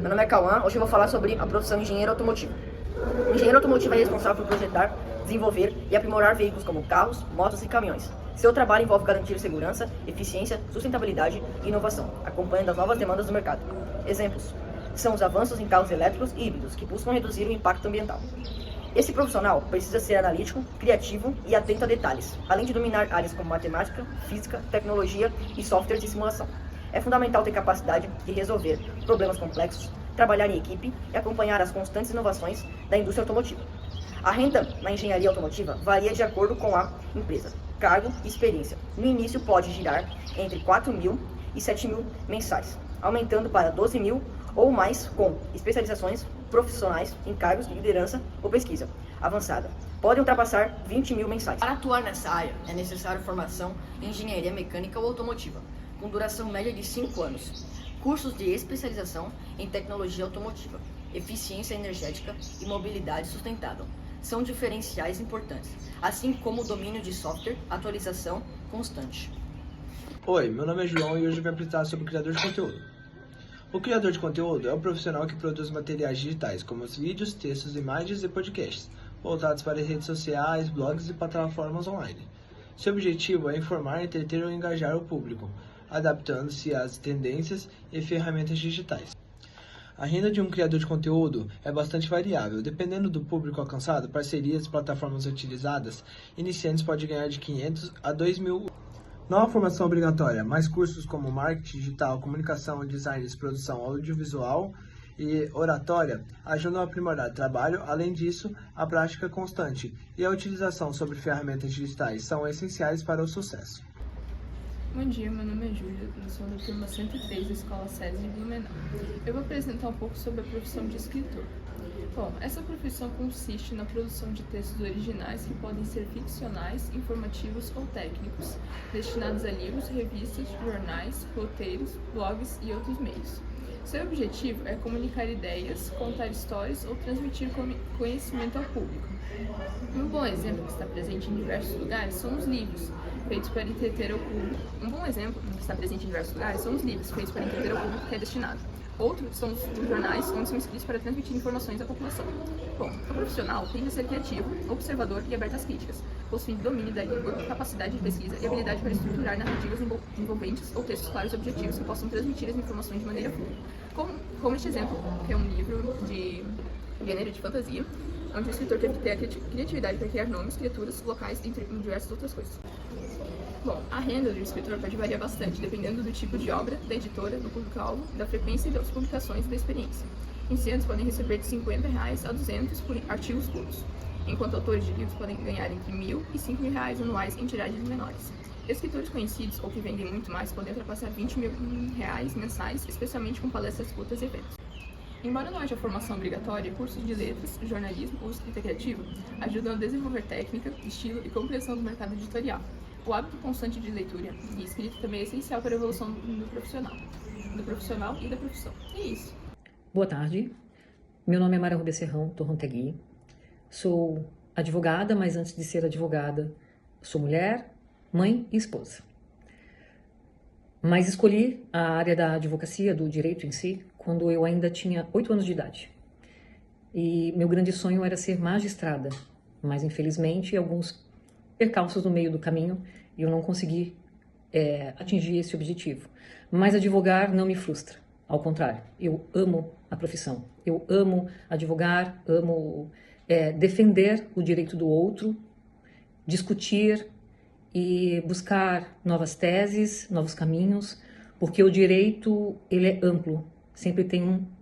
Meu nome é Cauã, hoje eu vou falar sobre a profissão de engenheiro automotivo. O engenheiro automotivo é responsável por projetar, desenvolver e aprimorar veículos como carros, motos e caminhões. Seu trabalho envolve garantir segurança, eficiência, sustentabilidade e inovação, acompanhando as novas demandas do mercado. Exemplos são os avanços em carros elétricos e híbridos, que buscam reduzir o impacto ambiental. Esse profissional precisa ser analítico, criativo e atento a detalhes, além de dominar áreas como matemática, física, tecnologia e software de simulação. É fundamental ter capacidade de resolver problemas complexos, trabalhar em equipe e acompanhar as constantes inovações da indústria automotiva. A renda na engenharia automotiva varia de acordo com a empresa, cargo e experiência. No início pode girar entre 4.000 e 7.000 mensais, aumentando para 12.000 ou mais com especializações profissionais em cargos de liderança ou pesquisa avançada. Podem ultrapassar 20.000 mensais. Para atuar nessa área, é necessário formação em engenharia mecânica ou automotiva, com duração média de 5 anos. Cursos de especialização em tecnologia automotiva, eficiência energética e mobilidade sustentável são diferenciais importantes, assim como o domínio de software, atualização constante. Oi, meu nome é João e hoje eu vim apresentar sobre o criador de conteúdo. O criador de conteúdo é o profissional que produz materiais digitais, como os vídeos, textos, imagens e podcasts, voltados para redes sociais, blogs e plataformas online. Seu objetivo é informar, entreter ou engajar o público, adaptando-se às tendências e ferramentas digitais. A renda de um criador de conteúdo é bastante variável, dependendo do público alcançado, parcerias e plataformas utilizadas. Iniciantes podem ganhar de 500 a 2.000. Não há formação obrigatória, mas cursos como marketing digital, comunicação, design, produção audiovisual e oratória ajudam a aprimorar o trabalho. Além disso, a prática constante e a utilização sobre ferramentas digitais são essenciais para o sucesso. Bom dia, meu nome é Júlia, eu sou da turma 103 da Escola SESI de Blumenau. Eu vou apresentar um pouco sobre a profissão de escritor. Bom, essa profissão consiste na produção de textos originais que podem ser ficcionais, informativos ou técnicos, destinados a livros, revistas, jornais, roteiros, blogs e outros meios. Seu objetivo é comunicar ideias, contar histórias ou transmitir conhecimento ao público. Um bom exemplo que está presente em diversos lugares são os livros, feitos para entreter o público. Um bom exemplo que está presente em diversos lugares são os livros, feitos para entreter o público que é destinado. Outros são os jornais, onde são escritos para transmitir informações à população. Bom, o profissional tem que ser criativo, observador e aberto às críticas, possuindo domínio da língua, capacidade de pesquisa e habilidade para estruturar narrativas envolventes ou textos claros e objetivos que possam transmitir as informações de maneira fluida. Como este exemplo, que é um livro de gênero de fantasia, onde o escritor teve que ter a criatividade para criar nomes, criaturas, locais, entre diversas outras coisas. Bom, a renda do escritor pode variar bastante, dependendo do tipo de obra, da editora, do público-alvo, da frequência das publicações e da experiência. Iniciantes podem receber de R$50 a R$200 por artigos curtos, enquanto autores de livros podem ganhar entre R$1.000 e R$5.000 anuais em tiragens menores. Escritores conhecidos ou que vendem muito mais podem ultrapassar R$20.000 mensais, especialmente com palestras curtas e eventos. Embora não haja formação obrigatória, cursos de letras, jornalismo ou escrita criativa ajudam a desenvolver técnica, estilo e compreensão do mercado editorial. O hábito constante de leitura e escrita também é essencial para a evolução do profissional e da profissão. E é isso. Boa tarde, meu nome é Mara Becerrão Torrontegui, sou advogada, mas antes de ser advogada, sou mulher, mãe e esposa. Mas escolhi a área da advocacia, do direito em si, quando eu ainda tinha 8 anos de idade. E meu grande sonho era ser magistrada, mas infelizmente alguns percalços no meio do caminho e eu não consegui atingir esse objetivo. Mas advogar não me frustra, ao contrário, eu amo a profissão, eu amo advogar, amo defender o direito do outro, discutir e buscar novas teses, novos caminhos, porque o direito ele é amplo,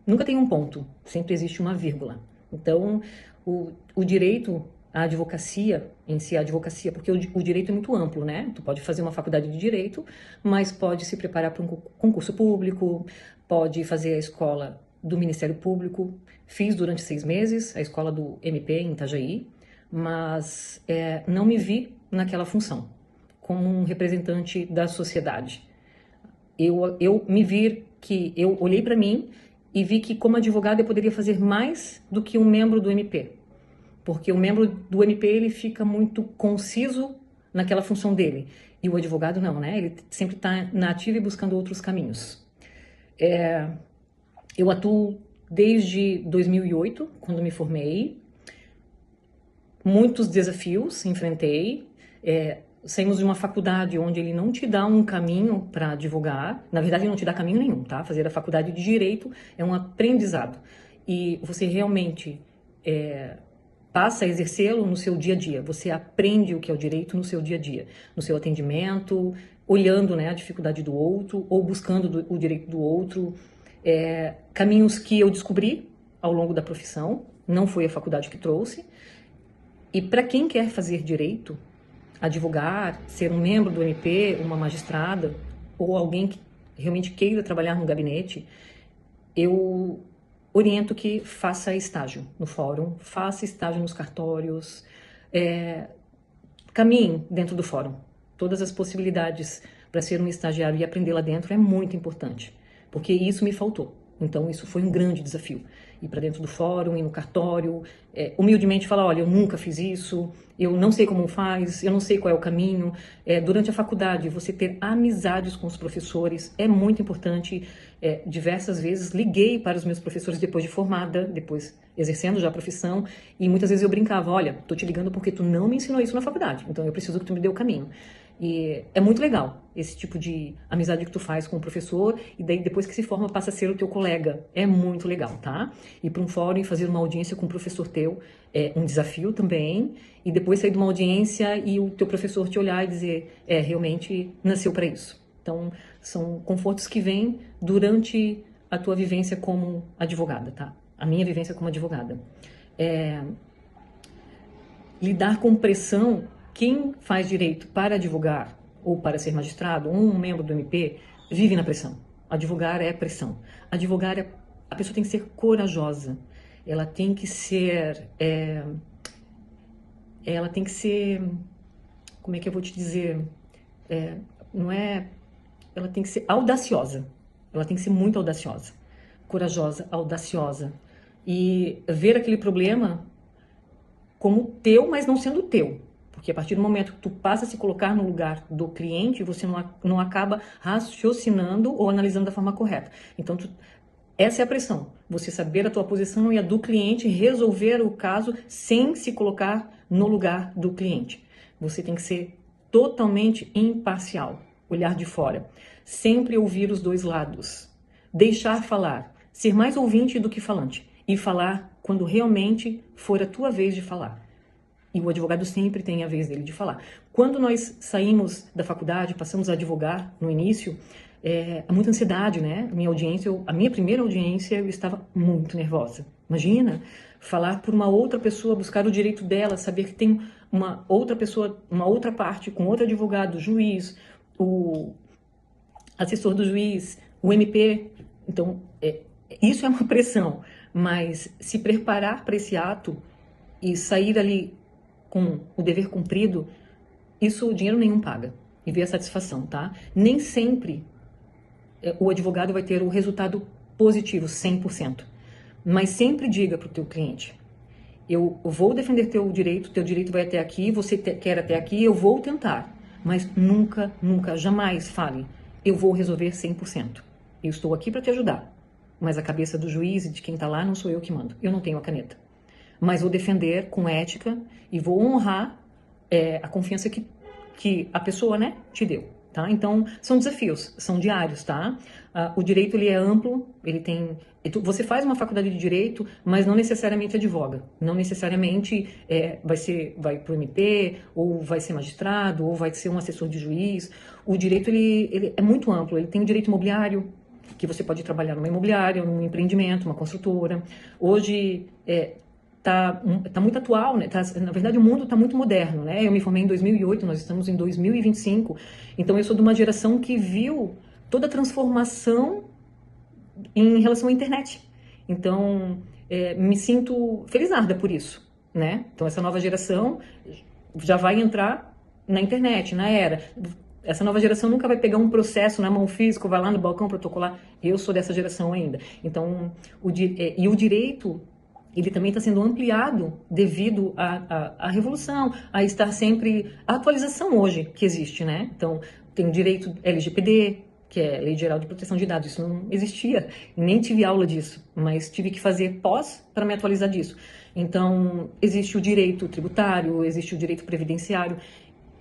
nunca tem um ponto, sempre existe uma vírgula. Então, o direito, a advocacia em si, a advocacia, porque o direito é muito amplo, né? Tu pode fazer uma faculdade de direito, mas pode se preparar para um concurso público, pode fazer a escola do Ministério Público. Fiz durante 6 meses a escola do MP em Itajaí, mas não me vi naquela função, como um representante da sociedade. Eu me vi que eu olhei para mim e vi que como advogada eu poderia fazer mais do que um membro do MP. Porque o membro do MP ele fica muito conciso naquela função dele. E o advogado não, né? Ele sempre está na ativa e buscando outros caminhos. Eu atuo desde 2008, quando me formei. Muitos desafios enfrentei. Saímos de uma faculdade onde ele não te dá um caminho para advogar. Na verdade, ele não te dá caminho nenhum, tá? Fazer a faculdade de Direito é um aprendizado. E você realmente passa a exercê-lo no seu dia a dia. Você aprende o que é o direito no seu dia a dia, no seu atendimento, olhando, né, a dificuldade do outro ou buscando o direito do outro. Caminhos que eu descobri ao longo da profissão, não foi a faculdade que trouxe. E para quem quer fazer direito, advogar, ser um membro do MP, uma magistrada, ou alguém que realmente queira trabalhar no gabinete, eu oriento que faça estágio no fórum, faça estágio nos cartórios, caminhe dentro do fórum. Todas as possibilidades para ser um estagiário e aprender lá dentro é muito importante, porque isso me faltou. Então, isso foi um grande desafio. Ir para dentro do fórum, ir no cartório, humildemente falar, olha, eu nunca fiz isso, eu não sei como faz, eu não sei qual é o caminho. Durante a faculdade, você ter amizades com os professores é muito importante. Diversas vezes liguei para os meus professores depois de formada, depois exercendo já a profissão, e muitas vezes eu brincava, olha, tô te ligando porque tu não me ensinou isso na faculdade, então eu preciso que tu me dê o caminho. E é muito legal esse tipo de amizade que tu faz com o professor, e daí depois que se forma passa a ser o teu colega. É muito legal, tá? Ir para um fórum e fazer uma audiência com um professor teu é um desafio também, e depois sair de uma audiência e o teu professor te olhar e dizer, realmente nasceu para isso. Então, são confortos que vêm durante a tua vivência como advogada, tá? A minha vivência como advogada. Lidar com pressão. Quem faz direito para advogar ou para ser magistrado, um membro do MP, vive na pressão. Advogar é pressão. Advogar a pessoa tem que ser corajosa. Ela tem que ser... ela tem que ser... Como é que eu vou te dizer? Ela tem que ser audaciosa. Ela tem que ser muito audaciosa. Corajosa, audaciosa. E ver aquele problema como teu, mas não sendo teu. Porque a partir do momento que tu passa a se colocar no lugar do cliente, você não acaba raciocinando ou analisando da forma correta. Então, essa é a pressão. Você saber a tua posição e a do cliente, resolver o caso sem se colocar no lugar do cliente. Você tem que ser totalmente imparcial, olhar de fora. Sempre ouvir os dois lados. Deixar falar. Ser mais ouvinte do que falante. E falar quando realmente for a tua vez de falar. E o advogado sempre tem a vez dele de falar. Quando nós saímos da faculdade, passamos a advogar no início, há muita ansiedade, né? A minha primeira audiência, eu estava muito nervosa. Imagina, falar por uma outra pessoa, buscar o direito dela, saber que tem uma outra pessoa, uma outra parte, com outro advogado, juiz, o assessor do juiz, o MP. Então, isso é uma pressão. Mas se preparar para esse ato e sair ali com o dever cumprido, isso dinheiro nenhum paga. E ver a satisfação, tá? Nem sempre o advogado vai ter o resultado positivo, 100%. Mas sempre diga para o teu cliente, eu vou defender teu direito vai até aqui, você quer até aqui, eu vou tentar. Mas nunca, nunca, jamais fale, eu vou resolver 100%. Eu estou aqui para te ajudar. Mas a cabeça do juiz e de quem está lá não sou eu que mando. Eu não tenho a caneta. Mas vou defender com ética e vou honrar a confiança que a pessoa, né, te deu, tá? Então, são desafios, são diários, tá? O direito, ele é amplo, ele tem... Você faz uma faculdade de direito, mas não necessariamente advoga. Não necessariamente vai para o MP, ou vai ser magistrado, ou vai ser um assessor de juiz. O direito, ele é muito amplo. Ele tem o direito imobiliário, que você pode trabalhar numa imobiliária, num empreendimento, uma construtora. Hoje... Tá muito atual, né? Na verdade, o mundo está muito moderno, né? Eu me formei em 2008, nós estamos em 2025. Então, eu sou de uma geração que viu toda a transformação em relação à internet. Então, me sinto felizarda por isso, né? Então, essa nova geração já vai entrar na internet, na era. Essa nova geração nunca vai pegar um processo na mão física, vai lá no balcão protocolar. Eu sou dessa geração ainda. Então, o direito... ele também está sendo ampliado devido à revolução, a estar sempre... A atualização hoje que existe, né? Então, tem o direito LGPD, que é Lei Geral de Proteção de Dados. Isso não existia, nem tive aula disso, mas tive que fazer pós para me atualizar disso. Então, existe o direito tributário, existe o direito previdenciário.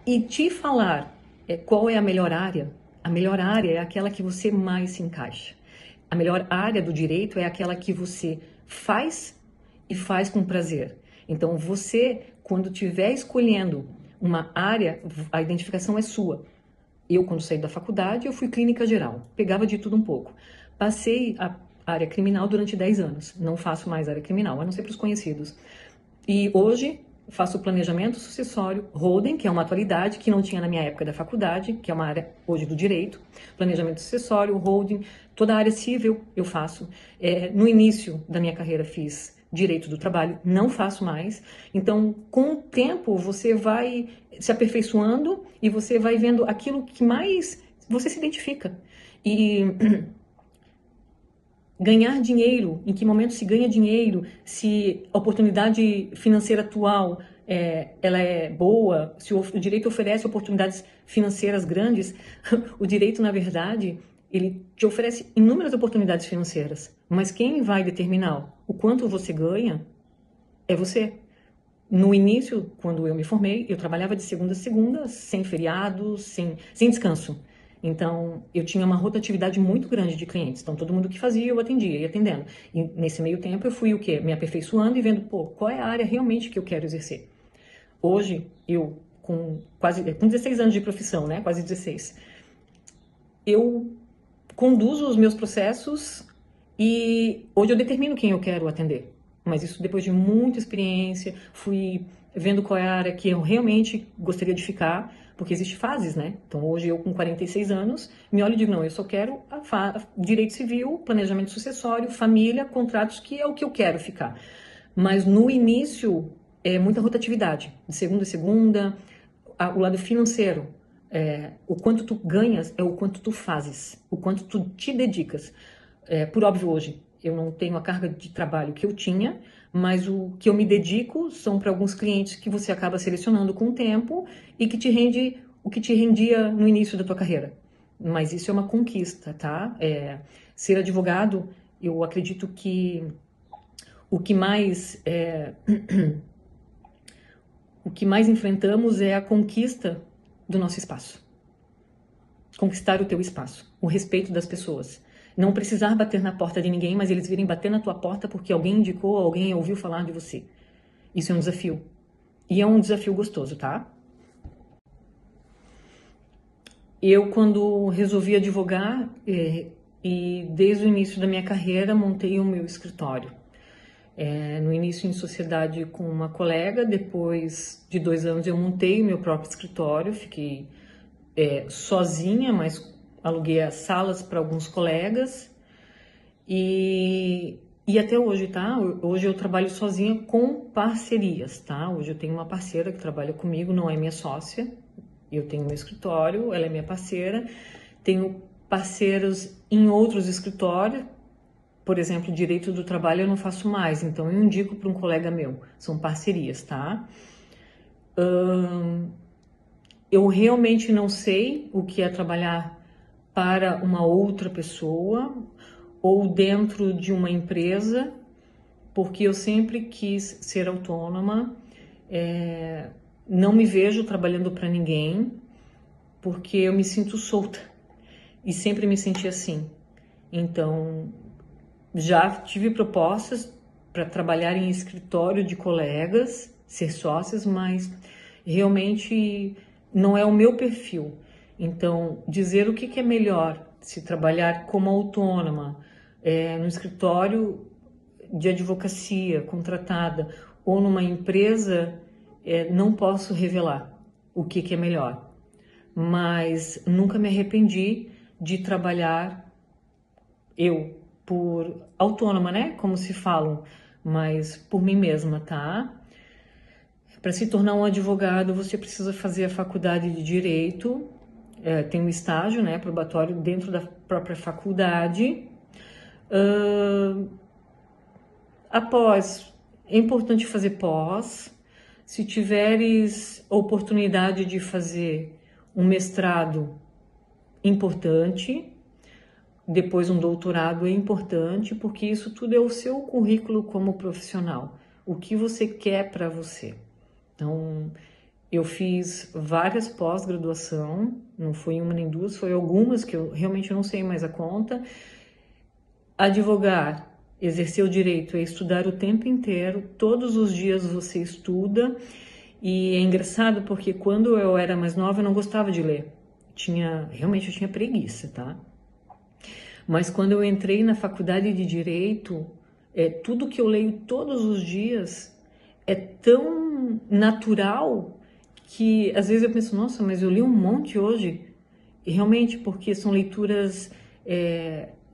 E te falar qual é a melhor área é aquela que você mais se encaixa. A melhor área do direito é aquela que você faz e faz com prazer. Então, você, quando estiver escolhendo uma área, a identificação é sua. Eu, quando saí da faculdade, eu fui clínica geral. Pegava de tudo um pouco. Passei a área criminal durante 10 anos. Não faço mais área criminal, a não ser para os conhecidos. E hoje faço planejamento sucessório, holding, que é uma atualidade que não tinha na minha época da faculdade, que é uma área hoje do direito. Planejamento sucessório, holding, toda a área civil eu faço. No início da minha carreira fiz direito do trabalho, não faço mais. Então, com o tempo, você vai se aperfeiçoando e você vai vendo aquilo que mais você se identifica. E ganhar dinheiro, em que momento se ganha dinheiro, se a oportunidade financeira atual ela é boa, se o direito oferece oportunidades financeiras grandes, o direito, na verdade, ele te oferece inúmeras oportunidades financeiras, mas quem vai determinar o quanto você ganha é você. No início, quando eu me formei, eu trabalhava de segunda a segunda, sem feriados, sem descanso. Então, eu tinha uma rotatividade muito grande de clientes. Então, todo mundo que fazia, eu atendia, ia atendendo. E nesse meio tempo, eu fui o quê? Me aperfeiçoando e vendo, qual é a área realmente que eu quero exercer. Hoje, eu, com 16 anos de profissão, né? Quase 16, eu conduzo os meus processos e hoje eu determino quem eu quero atender. Mas isso depois de muita experiência, fui vendo qual é a área que eu realmente gostaria de ficar, porque existem fases, né? Então hoje eu com 46 anos, me olho e digo, não, eu só quero direito civil, planejamento sucessório, família, contratos, que é o que eu quero ficar. Mas no início é muita rotatividade, de segunda a segunda, o lado financeiro. O quanto tu ganhas é o quanto tu fazes, o quanto tu te dedicas. Por óbvio, hoje eu não tenho a carga de trabalho que eu tinha, mas o que eu me dedico são para alguns clientes que você acaba selecionando com o tempo e que te rende o que te rendia no início da tua carreira. Mas isso é uma conquista, tá? Ser advogado, eu acredito que o que mais enfrentamos é a conquista do nosso espaço. Conquistar o teu espaço, o respeito das pessoas. Não precisar bater na porta de ninguém, mas eles virem bater na tua porta porque alguém indicou, alguém ouviu falar de você. Isso é um desafio. E é um desafio gostoso, tá? Eu, quando resolvi advogar, e desde o início da minha carreira, montei o meu escritório. No início em sociedade com uma colega, depois de 2 anos eu montei o meu próprio escritório, fiquei sozinha, mas aluguei as salas para alguns colegas e até hoje, tá? Hoje eu trabalho sozinha com parcerias, tá? Hoje eu tenho uma parceira que trabalha comigo, não é minha sócia, eu tenho meu escritório, ela é minha parceira, tenho parceiros em outros escritórios, por exemplo, direito do trabalho eu não faço mais, então eu indico para um colega meu, são parcerias, tá? Eu realmente não sei o que é trabalhar para uma outra pessoa ou dentro de uma empresa, porque eu sempre quis ser autônoma, não me vejo trabalhando para ninguém, porque eu me sinto solta e sempre me senti assim. Então, já tive propostas para trabalhar em escritório de colegas, ser sócias, mas realmente não é o meu perfil. Então, dizer o que é melhor, se trabalhar como autônoma, no escritório de advocacia contratada ou numa empresa, não posso revelar o que é melhor. Mas nunca me arrependi de trabalhar por autônoma, né? Como se falam, mas por mim mesma, tá? Para se tornar um advogado, você precisa fazer a faculdade de Direito, tem um estágio, né, probatório dentro da própria faculdade. Após, é importante fazer pós. Se tiveres oportunidade de fazer um mestrado, importante, depois um doutorado é importante, porque isso tudo é o seu currículo como profissional. O que você quer para você. Então, eu fiz várias pós-graduação, não foi uma nem duas, foi algumas que eu realmente não sei mais a conta. Advogar, exercer o direito é estudar o tempo inteiro, todos os dias você estuda. E é engraçado porque quando eu era mais nova eu não gostava de ler. Realmente eu tinha preguiça, tá? Mas quando eu entrei na faculdade de Direito, tudo que eu leio todos os dias é tão natural que às vezes eu penso, nossa, mas eu li um monte hoje. E realmente, porque são leituras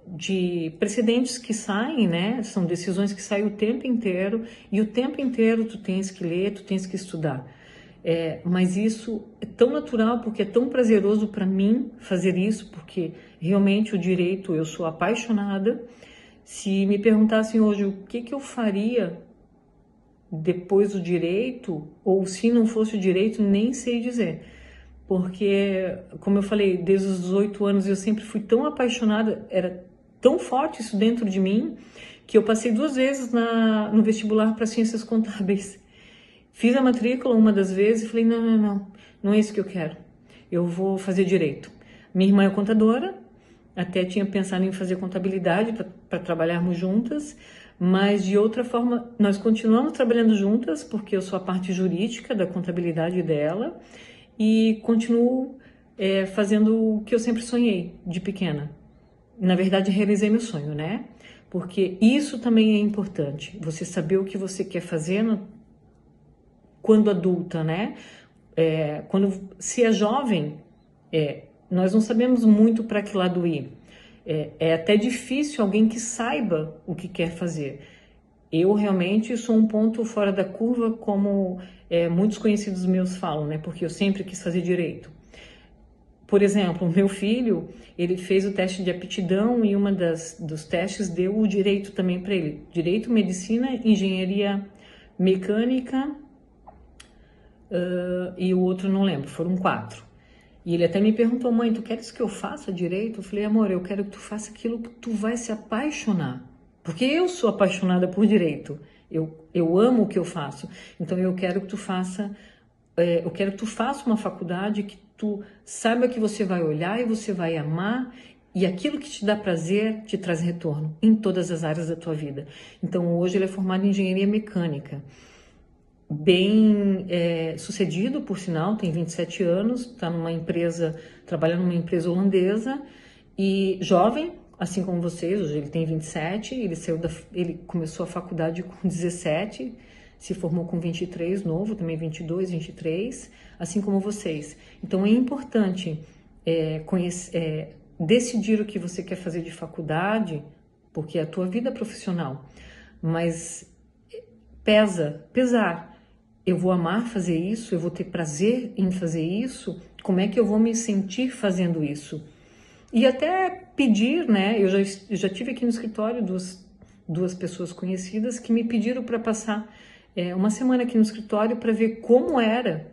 de precedentes que saem, né? São decisões que saem o tempo inteiro e o tempo inteiro tu tens que ler, tu tens que estudar. Mas isso é tão natural porque é tão prazeroso para mim fazer isso, porque realmente o direito, eu sou apaixonada. Se me perguntassem hoje o que eu faria depois do direito, ou se não fosse o direito, nem sei dizer. Porque, como eu falei, desde os 18 anos eu sempre fui tão apaixonada, era tão forte isso dentro de mim, que eu passei 2 vezes no vestibular para Ciências Contábeis. Fiz a matrícula uma das vezes e falei, não é isso que eu quero. Eu vou fazer direito. Minha irmã é contadora, até tinha pensado em fazer contabilidade para trabalharmos juntas, mas de outra forma nós continuamos trabalhando juntas, porque eu sou a parte jurídica da contabilidade dela e continuo fazendo o que eu sempre sonhei de pequena. Na verdade, realizei meu sonho, né? Porque isso também é importante, você saber o que você quer fazer quando adulta, né? Se é jovem, nós não sabemos muito para que lado ir. É até difícil alguém que saiba o que quer fazer. Eu realmente sou um ponto fora da curva, como muitos conhecidos meus falam, né? Porque eu sempre quis fazer direito. Por exemplo, o meu filho, ele fez o teste de aptidão e uma dos testes deu o direito também para ele. Direito, medicina, engenharia mecânica e o outro não lembro, foram 4. E ele até me perguntou, mãe, tu queres que eu faça direito? Eu falei, amor, eu quero que tu faça aquilo que tu vai se apaixonar. Porque eu sou apaixonada por direito. Eu amo o que eu faço. Então eu quero que tu faça uma faculdade que tu saiba que você vai olhar e você vai amar, e aquilo que te dá prazer te traz retorno em todas as áreas da tua vida. Então hoje ele é formado em engenharia mecânica. Bem sucedido, por sinal, tem 27 anos, está trabalhando numa empresa holandesa, e jovem, assim como vocês, hoje ele tem 27, ele começou a faculdade com 17, se formou com 23, novo, também 22, 23, assim como vocês. Então é importante decidir o que você quer fazer de faculdade, porque é a tua vida profissional, mas pesar. Eu vou amar fazer isso, eu vou ter prazer em fazer isso, como é que eu vou me sentir fazendo isso? E até pedir, né? Eu já tive aqui no escritório duas pessoas conhecidas que me pediram para passar uma semana aqui no escritório para ver como era,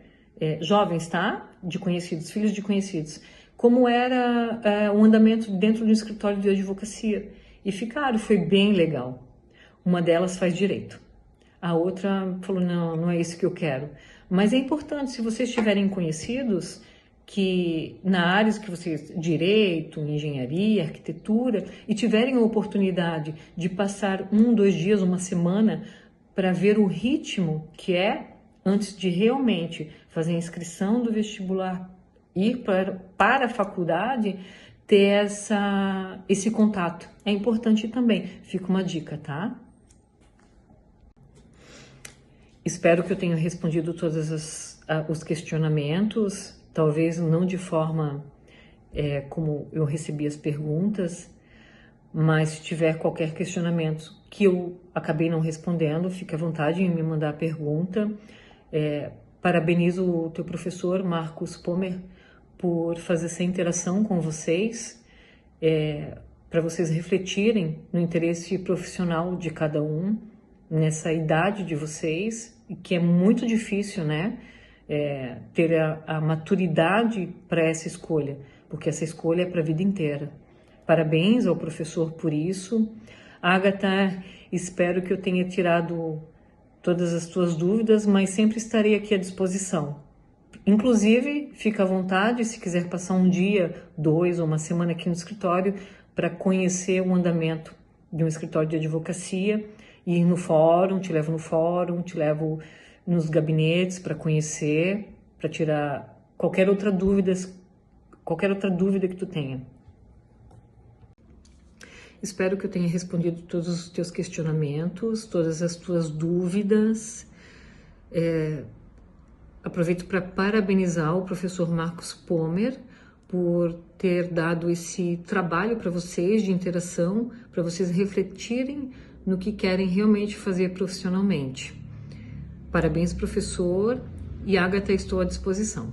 jovens, tá? De conhecidos, filhos de conhecidos, como era o andamento dentro do escritório de advocacia. E foi bem legal. Uma delas faz direito. A outra falou, não é isso que eu quero. Mas é importante, se vocês tiverem conhecidos que na área que vocês, direito, engenharia, arquitetura, e tiverem a oportunidade de passar 1, 2 dias, uma semana, para ver o ritmo que antes de realmente fazer a inscrição do vestibular, ir para a faculdade, ter esse contato. É importante também. Fica uma dica, tá? Espero que eu tenha respondido todos os questionamentos, talvez não de forma como eu recebi as perguntas, mas se tiver qualquer questionamento que eu acabei não respondendo, fique à vontade em me mandar a pergunta. Parabenizo o teu professor, Marcos Pomer, por fazer essa interação com vocês, para vocês refletirem no interesse profissional de cada um, nessa idade de vocês, que é muito difícil, né? Ter a maturidade para essa escolha, porque essa escolha é para a vida inteira. Parabéns ao professor por isso. Agatha, espero que eu tenha tirado todas as tuas dúvidas, mas sempre estarei aqui à disposição. Inclusive, fica à vontade se quiser passar um dia, 2 ou uma semana aqui no escritório para conhecer o andamento de um escritório de advocacia, ir no fórum, te levo nos gabinetes para conhecer, para tirar qualquer outra dúvida que tu tenha. Espero que eu tenha respondido todos os teus questionamentos, todas as tuas dúvidas. Aproveito para parabenizar o professor Marcos Pomer por ter dado esse trabalho para vocês de interação, para vocês refletirem no que querem realmente fazer profissionalmente. Parabéns, professor, e Agatha, estou à disposição.